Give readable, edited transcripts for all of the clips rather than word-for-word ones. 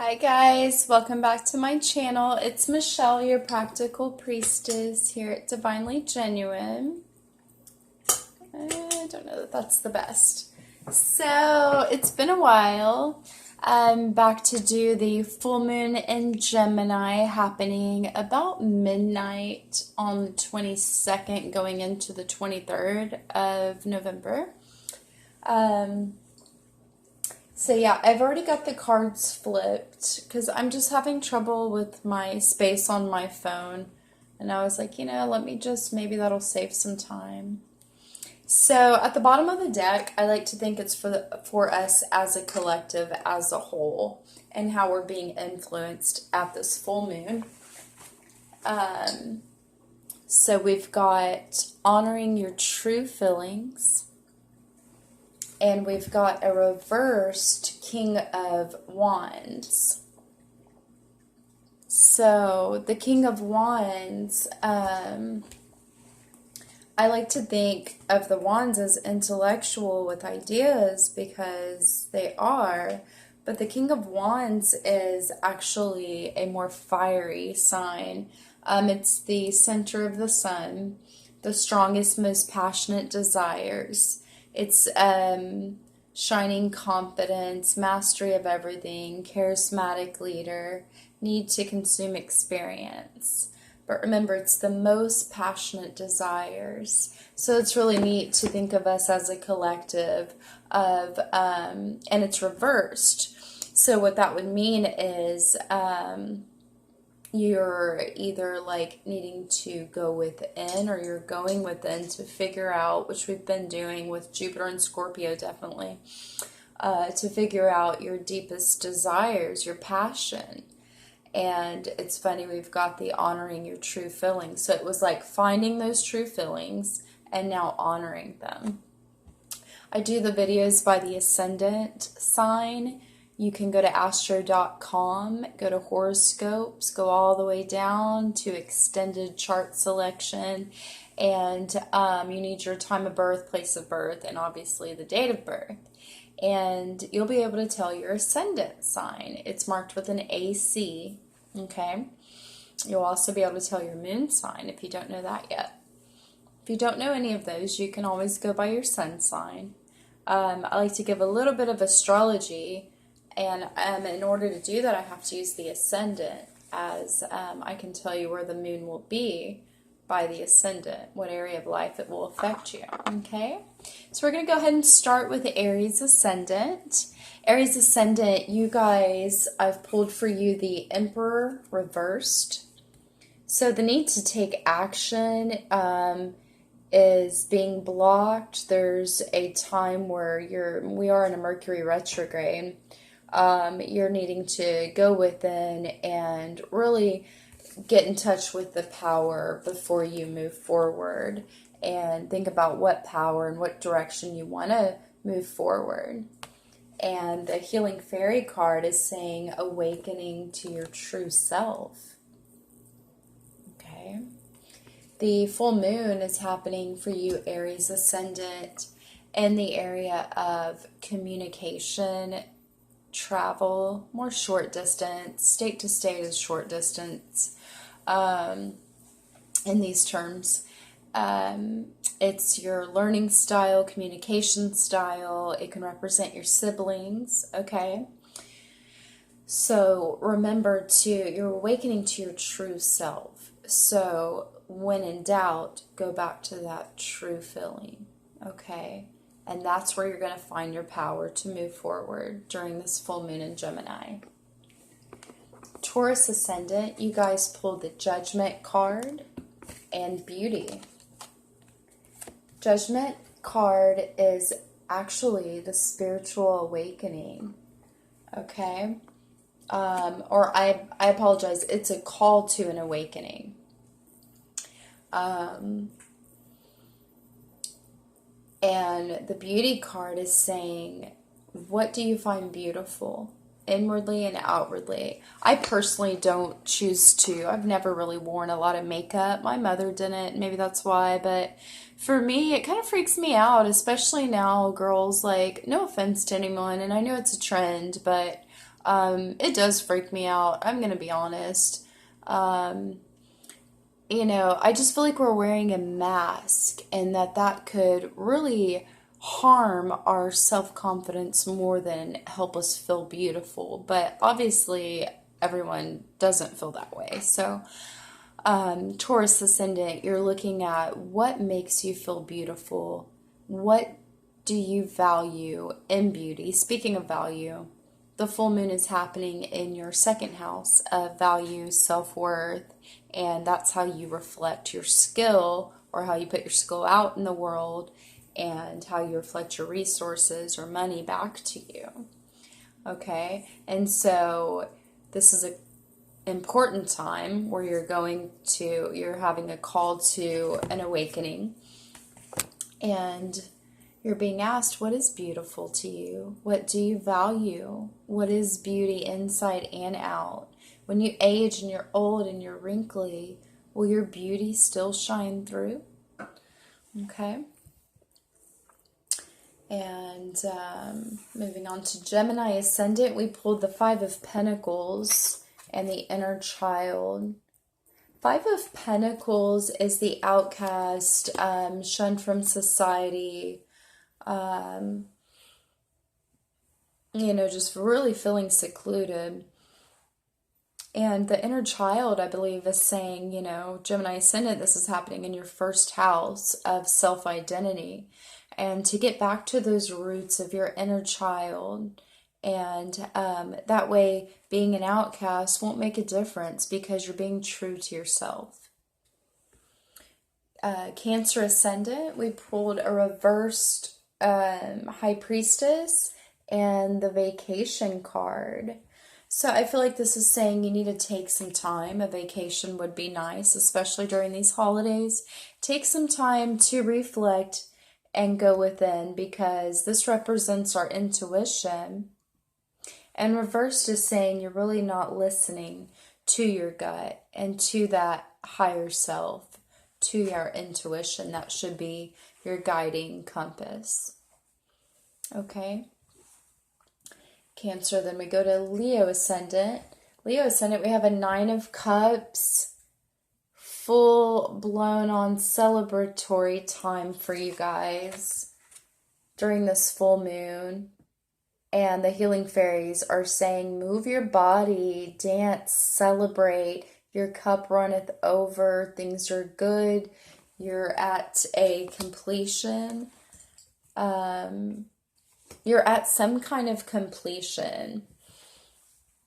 Hi guys, welcome back to my channel. It's Michelle, your practical priestess here at Divinely Genuine. I don't know that that's the best. So it's been a while. I'm back to do the full moon in Gemini happening about midnight on the 22nd going into the 23rd of November. So yeah, I've already got the cards flipped because I'm just having trouble with my space on my phone. And I was like, let me just, maybe that'll save some time. So at the bottom of the deck, I like to think it's for us as a collective, as a whole, and how we're being influenced at this full moon. So we've got honoring your true feelings. And we've got a reversed King of Wands. So the King of Wands, I like to think of the Wands as intellectual with ideas because they are. But the King of Wands is actually a more fiery sign. It's the center of the sun, the strongest, most passionate desires. It's shining confidence, mastery of everything, charismatic leader, need to consume experience. But remember, it's the most passionate desires. So it's really neat to think of us as a collective of, and it's reversed. So what that would mean is, you're either like needing to go within or you're going within to figure out, which we've been doing with Jupiter and Scorpio definitely, to figure out your deepest desires, your passion. And it's funny, we've got the honoring your true feelings. So it was like finding those true feelings and now honoring them. I do the videos by the ascendant sign. You can go to astro.com, go to horoscopes, go all the way down to extended chart selection, and you need your time of birth, place of birth, and obviously the date of birth. And you'll be able to tell your ascendant sign. It's marked with an AC, okay? You'll also be able to tell your moon sign if you don't know that yet. If you don't know any of those, you can always go by your sun sign. I like to give a little bit of astrology. And in order to do that, I have to use the ascendant, as I can tell you where the moon will be by the ascendant, what area of life it will affect you, okay? So we're going to go ahead and start with Aries ascendant. Aries ascendant, you guys, I've pulled for you the Emperor reversed. So the need to take action is being blocked. There's a time where we are in a Mercury retrograde. You're needing to go within and really get in touch with the power before you move forward and think about what power and what direction you want to move forward. And the Healing Fairy card is saying awakening to your true self. Okay. The full moon is happening for you, Aries ascendant, in the area of communication, travel, more short distance, state to state is short distance, in these terms. It's your learning style, communication style. It can represent your siblings, okay? So remember you're awakening to your true self. So when in doubt, go back to that true feeling, okay? And that's where you're going to find your power to move forward during this full moon in Gemini. Taurus ascendant, you guys pulled the Judgment card and Beauty. Judgment card is actually the spiritual awakening, okay? Or I apologize, it's a call to an awakening. And the Beauty card is saying, what do you find beautiful, inwardly and outwardly? I personally don't choose to. I've never really worn a lot of makeup. My mother didn't. Maybe that's why. But for me, it kind of freaks me out, especially now, girls, like, no offense to anyone, and I know it's a trend, but It does freak me out. I'm gonna be honest. Um, I just feel like we're wearing a mask and that could really harm our self-confidence more than help us feel beautiful. But obviously, everyone doesn't feel that way. So, Taurus ascendant, you're looking at what makes you feel beautiful. What do you value in beauty? Speaking of value, the full moon is happening in your second house of value, self-worth, and that's how you reflect your skill or how you put your skill out in the world and how you reflect your resources or money back to you. Okay, and so this is a important time where you're having a call to an awakening, and you're being asked, what is beautiful to you? What do you value? What is beauty inside and out? When you age and you're old and you're wrinkly, will your beauty still shine through? Okay. And moving on to Gemini ascendant, we pulled the Five of Pentacles and the inner child. Five of Pentacles is the outcast, shunned from society, just really feeling secluded. And the inner child, I believe, is saying, Gemini ascendant, this is happening in your first house of self-identity. And to get back to those roots of your inner child. And that way, being an outcast won't make a difference because you're being true to yourself. Cancer ascendant, we pulled a reversed High Priestess and the vacation card. So I feel like this is saying you need to take some time. A vacation would be nice, especially during these holidays. Take some time to reflect and go within, because this represents our intuition. And reversed is saying you're really not listening to your gut and to that higher self, to your intuition. That should be your guiding compass. Okay. Cancer, then we go to Leo ascendant. Leo ascendant, we have a Nine of Cups, full blown on celebratory time for you guys during this full moon. And the healing fairies are saying, move your body, dance, celebrate. Your cup runneth over. Things are good. You're at a completion. You're at some kind of completion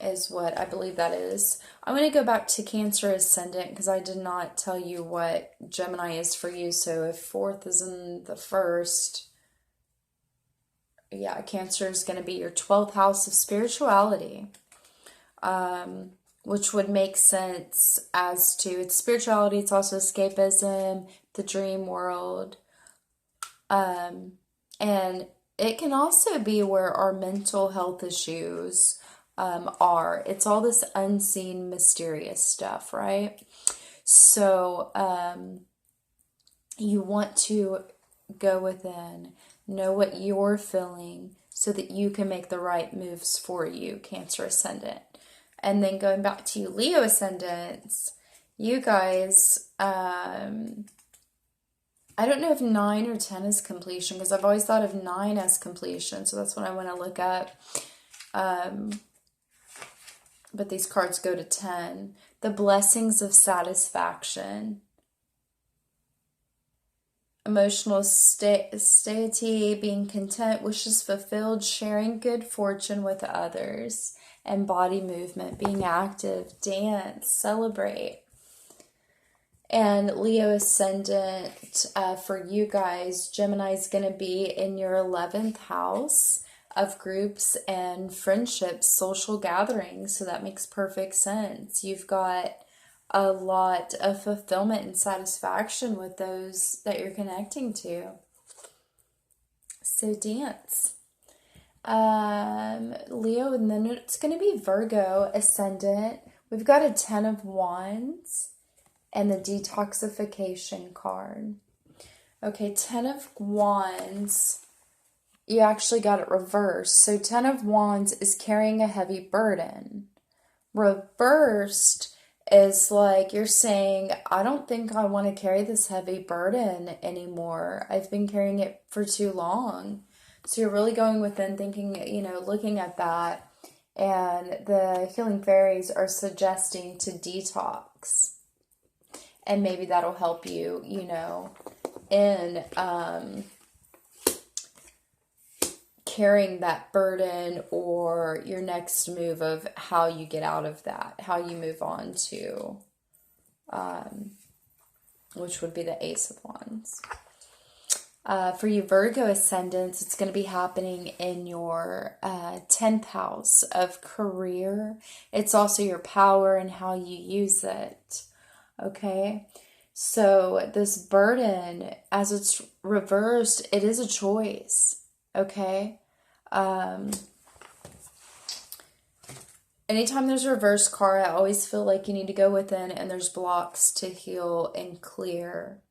is what I believe that is. I'm going to go back to Cancer ascendant because I did not tell you what Gemini is for you. So if fourth is in the first, yeah, Cancer is going to be your 12th house of spirituality, which would make sense as to it's spirituality. It's also escapism, the dream world, and it can also be where our mental health issues are. It's all this unseen, mysterious stuff, right? So you want to go within, know what you're feeling so that you can make the right moves for you, Cancer ascendant. And then going back to you, Leo ascendants, you guys, I don't know if 9 or 10 is completion, because I've always thought of 9 as completion, so that's what I want to look up. But these cards go to 10. The blessings of satisfaction. Emotional satiety, being content, wishes fulfilled, sharing good fortune with others, and body movement, being active, dance, celebrate. And Leo ascendant, for you guys, Gemini is going to be in your 11th house of groups and friendships, social gatherings. So that makes perfect sense. You've got a lot of fulfillment and satisfaction with those that you're connecting to. So dance. Leo, and then it's going to be Virgo ascendant. We've got a 10 of Wands. And the detoxification card. Okay, 10 of Wands. you actually got it reversed. So 10 of Wands is carrying a heavy burden. Reversed is like you're saying, I don't think I want to carry this heavy burden anymore. I've been carrying it for too long. So you're really going within thinking, looking at that. And the healing fairies are suggesting to detox. And maybe that'll help you, in carrying that burden, or your next move of how you get out of that, how you move on to, which would be the Ace of Wands. For you Virgo ascendants, it's going to be happening in your 10th house of career. It's also your power and how you use it. Okay? So this burden, as it's reversed, it is a choice. Okay? Anytime there's a reverse card, I always feel like you need to go within and there's blocks to heal and clear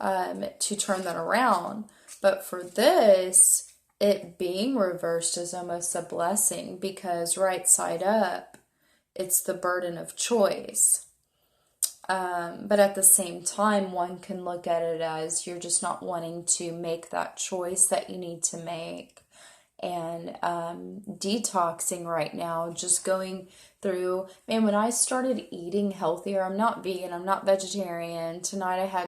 to turn that around. But for this, it being reversed is almost a blessing, because right side up, it's the burden of choice. But at the same time, one can look at it as you're just not wanting to make that choice that you need to make. And detoxing right now, just going through, man, when I started eating healthier, I'm not vegan, I'm not vegetarian. Tonight I had